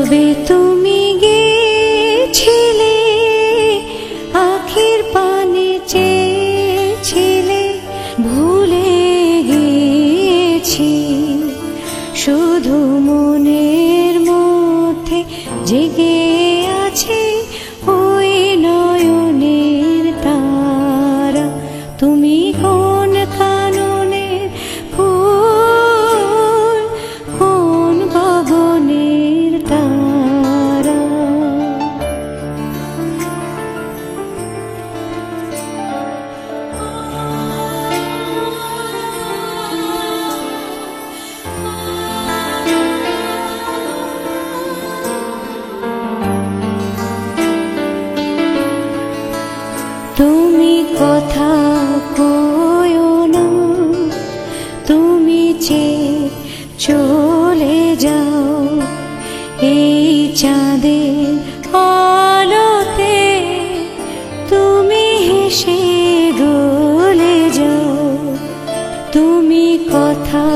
তবে তুমি গেছিলে, আখির পানে চেয়েছিলে, ভুলে গেছি। শুধু মনের মধ্যে জেগে আছে ওই নয়নের তারা। তুমি কোন কাননের ফুল, কোন গগনের তারা। তুমি কথা কয়ো না, তুমি চেয়ে চলে যাও এই চাঁদের আলোতে। তুমি হেসে গলে যাও, তুমি কথা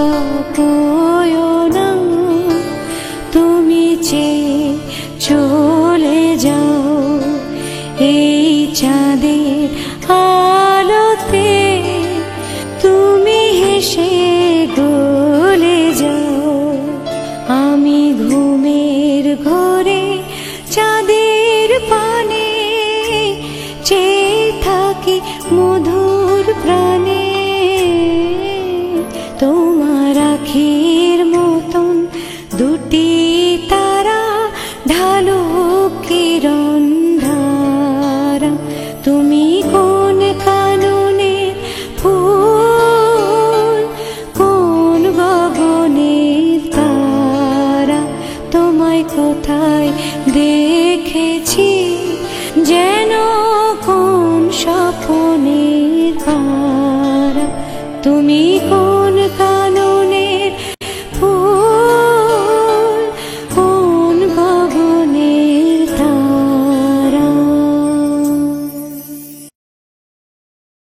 কয়ো না, তুমি চেয়ে